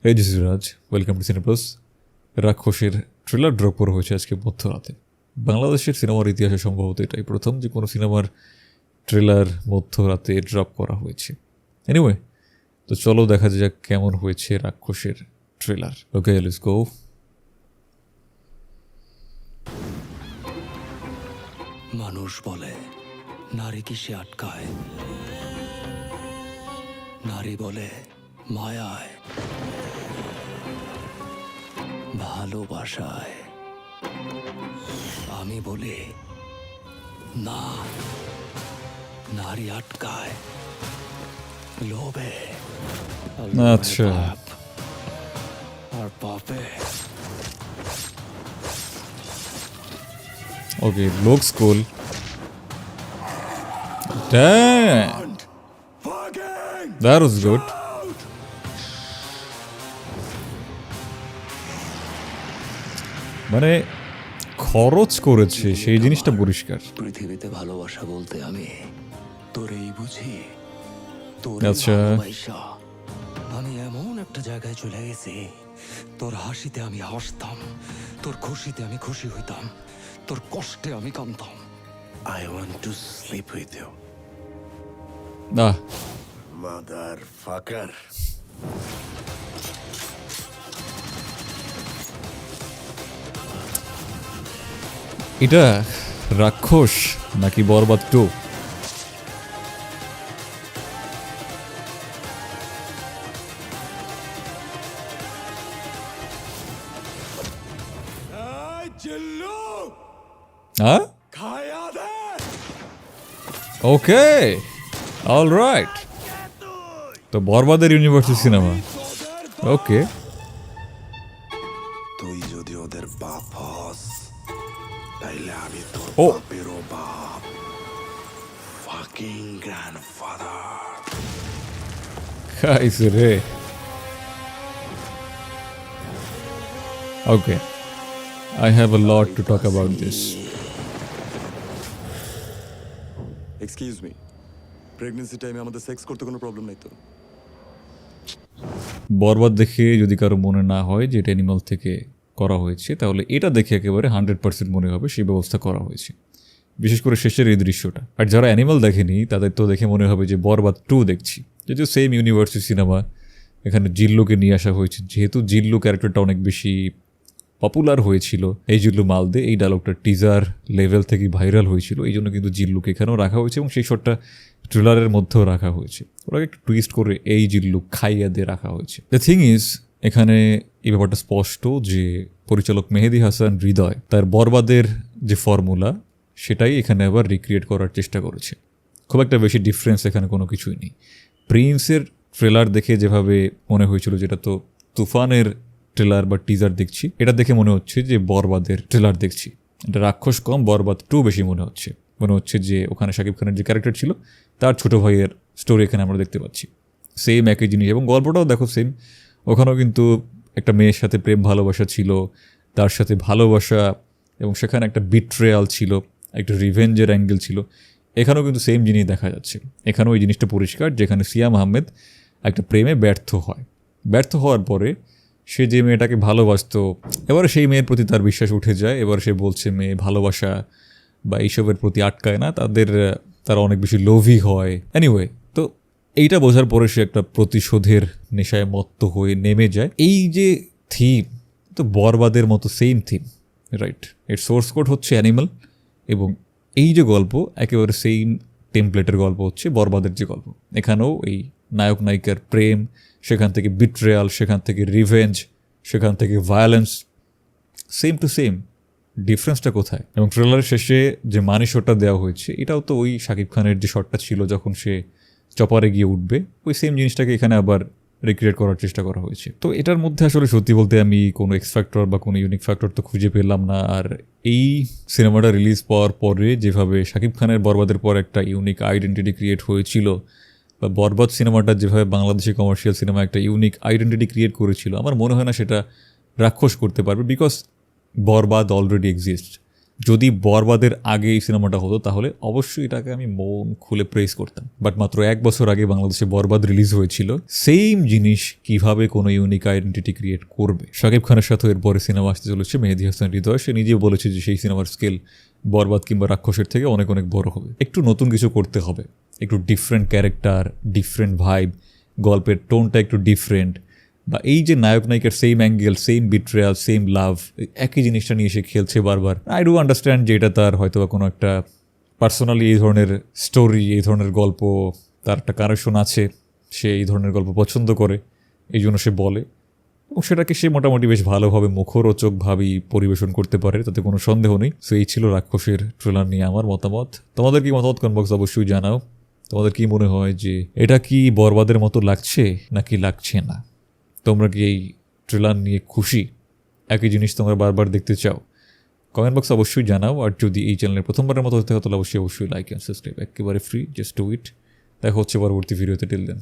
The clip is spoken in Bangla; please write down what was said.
এই this is Raj, welcome to Cineplus. রাক্ষসের ট্রেলার ড্রপ করা হয়েছে আজকে মধ্যরাতে। বাংলাদেশের সিনেমার ইতিহাসে সম্ভবত এটাই প্রথম যে কোনো সিনেমার ট্রেলার মধ্যরাতে ড্রপ করা হয়েছে। এনিওয়ে, তো চলো দেখা যাক কেমন হয়েছে রাক্ষসের ট্রেলার। Okay, let's go. মানুষ বলে নারী কিসে আটকায়, নারী বলে মায়ায়, ভালোবাসায়। আমি বলি না, নারী আটকায় লোভে, আর লোভের আচ্ছা। পাপ, আর পাপে। Okay, it looks cool. Damn, that was good. মানে খরচ করেছে সেই জিনিসটা পরিষ্কার। পৃথিবীতে ভালোবাসা বলতে আমি তোরেই বুঝি, তোর আচ্ছা। ভালোবাসা। আমি এমন একটা জায়গায় চলে গেছি, তোর হাসিতে আমি হাসতাম, তোর খুশিতে আমি খুশি হইতাম, তোর কষ্টে আমি কাঁদতাম। I want to sleep with you, না, motherfucker. এটা রাক্ষস নাকি বরবাদ 2? হ্যাঁ, ওকে, অলরাইট। তো বরবাদের ইউনিভার্সিটি সিনেমা। ওকে, তুই যদি ওদের বাপ হস, তাইলে আমি তোর ও। বাপেরও বাপ, fucking grandfather. খাইছে রে। ওকে, I have a lot to talk about this. Excuse me, pregnancy টাইমে আমাদের সেক্স করতে কোনো প্রবলেম নাই তো? বরবাদ দেখে যদি কারো মনে না হয় যে এটা অ্যানিমাল থেকে করা হয়েছে, তাহলে এটা দেখে একেবারে 100% মনে হবে সেই ব্যবস্থা করা হয়েছে, বিশেষ করে শেষের এই দৃশ্যটা। আর যারা অ্যানিমাল দেখেনি তাদের তো দেখে মনে হবে যে বরবাদ 2 দেখছি, যদিও সেম ইউনিভার্সিটি সিনেমা। এখানে জিল্লুকে নিয়ে আসা হয়েছে, যেহেতু জিল্লু ক্যারেক্টারটা অনেক বেশি পপুলার হয়েছিল, এই জিল্লু মাল দে, এই ডায়লগটা টিজার লেভেল থেকে ভাইরাল হয়েছিল, এই জন্য কিন্তু জিল্লুকে এখানেও রাখা হয়েছে এবং সেই শটটা ট্রেলারের মধ্যেও রাখা হয়েছে। ওরাকে একটু টুইস্ট করে এই জিল্লু খাইয়া দিয়ে রাখা হয়েছে। দ্য থিং ইজ, এখানে এই ব্যাপারটা স্পষ্ট যে পরিচালক মেহেদী হাসান হৃদয় তার বরবাদের যে ফর্মুলা সেটাই এখানে আবার রিক্রিয়েট করার চেষ্টা করেছে। খুব একটা বেশি ডিফারেন্স এখানে কোনো কিছুই নেই। প্রিন্সের ট্রেলার দেখে যেভাবে মনে হয়েছিল যেটা তো তুফানের ট্রেলার বা টিজার দেখছি, এটা দেখে মনে হচ্ছে যে বরবাদের ট্রেলার দেখছি। এটা রাক্ষস কম, বরবাদ 2 বেশি মনে হচ্ছে যে ওখানে শাকিব খানের যে ক্যারেক্টার ছিল তার ছোটো ভাইয়ের স্টোরি এখানে আমরা দেখতে পাচ্ছি। সেম একই জিনিস, এবং গল্পটাও দেখো সেম। ওখানেও কিন্তু একটা মেয়ের সাথে প্রেম ভালোবাসা ছিল, তার সাথে ভালোবাসা, এবং সেখানে একটা বিট্রেয়াল ছিল, একটা রিভেঞ্জের অ্যাঙ্গেল ছিল। এখানেও কিন্তু সেম জিনিস দেখা যাচ্ছে। এখানেও এই জিনিসটা পরিষ্কার, যেখানে সিয়াম আহমেদ একটা প্রেমে ব্যর্থ হওয়ার পরে সে যে মেয়েটাকে ভালোবাসতো, এবারে সেই মেয়ের প্রতি তার বিশ্বাস উঠে যায়। এবার সে বলছে মেয়ে ভালোবাসা বা এইসবের প্রতি আটকায় না, তারা অনেক বেশি লোভী হয়। এনিওয়ে, তো এইটা বোঝার পরে সে একটা প্রতিশোধের নেশায় মত্ত হয়ে নেমে যায়। এই যে থিম, তো বরবাদের মতো সেম থিম, রাইট? এর সোর্স কোড হচ্ছে অ্যানিমাল, এবং এই যে গল্প একেবারে সেম টেমপ্লেটের গল্প হচ্ছে বরবাদের যে গল্প। এখানেও এই নায়ক নায়িকার প্রেম, সেখান থেকে বিট্রেয়াল, সেখান থেকে রিভেঞ্জ, সেখান থেকে ভায়োলেন্স, সেম টু সেম। ডিফারেন্সটা কোথায়? এবং ট্রেলারের শেষে যে মানি শটটা দেওয়া হয়েছে, এটাও তো ওই শাকিব খানের যে শটটা ছিল যখন সে চপারে গিয়ে উঠবে, ওই সেম জিনিসটাকে এখানে আবার রিক্রিয়েট করার চেষ্টা করা হয়েছে। তো এটার মধ্যে আসলে সত্যি বলতে আমি কোনো এক্স ফ্যাক্টর বা কোনো ইউনিক ফ্যাক্টর তো খুঁজে পেলাম না। আর এই সিনেমাটা রিলিজ পাওয়ার পরে যেভাবে শাকিব খানের বরবাদের পর একটা ইউনিক আইডেন্টিটি ক্রিয়েট হয়েছিল, বা বরবাদ সিনেমাটা যেভাবে বাংলাদেশি কমার্শিয়াল সিনেমা একটা ইউনিক আইডেন্টিটি ক্রিয়েট করেছিল, আমার মনে হয় না সেটা রাক্ষস করতে পারবে, বিকজ বরবাদ অলরেডি এক্সিস্ট। যদি বরবাদের আগে এই সিনেমাটা হতো তাহলে অবশ্যই এটাকে আমি মন খুলে প্রেস করতাম। বাট মাত্র 1 বছর আগে বাংলাদেশে বরবাদ রিলিজ হয়েছিল, সেম জিনিস কিভাবে কোনো ইউনিক আইডেন্টিটি ক্রিয়েট করবে। শাকিব খানের সাথে এরপরে সিনেমা আসতে চলেছে মেহেদী হাসান হৃদয়, সে নিজেও বলেছে যে সেই সিনেমার স্কেল বরবাদ কিংবা রাক্ষসের থেকে অনেক অনেক বড় হবে। একটু নতুন কিছু করতে হবে, একটু ডিফারেন্ট ক্যারেক্টার, ডিফারেন্ট ভাইব, গল্পের টোনটা একটু ডিফারেন্ট, বা এই যে নায়ক নায়িকার same angle, same betrayal, same love, একই জিনিসটা নিয়ে এসে খেলছে বারবার। আই ডু আন্ডারস্ট্যান্ড যে এটা তার হয়তো বা কোনো একটা পার্সোনালি এই ধরনের স্টোরি, এই ধরনের গল্প তার একটা কানেকশন আছে, সে এই ধরনের গল্প পছন্দ করে, এই জন্য সে বলে, এবং সেটাকে সে মোটামুটি বেশ ভালোভাবে মুখরোচকভাবেই পরিবেশন করতে পারে, তাতে কোনো সন্দেহ নেই। সো এই ছিল রাক্ষসের ট্রেলার নিয়ে আমার মতামত। তোমাদের কি মতামত কমেন্ট বক্স অবশ্যই জানাও। তোমাদের কি মনে হয় যে এটা কি বরবাদের মতো লাগছে নাকি লাগছে না? তোমরা কি এই ট্রেলার নিয়ে খুশি? একই জিনিস তোমরা বারবার দেখতে চাও? কমেন্ট বক্স অবশ্যই জানাও। আর যদি এই চ্যানেলের প্রথমবারের মতো হতে হয় তাহলে অবশ্যই লাইক অ্যান্ড সাবস্ক্রাইব, একেবারে ফ্রি, জাস্ট ডু ইট। দেখা হচ্ছে পরবর্তী ভিডিওতে। টিল দেন।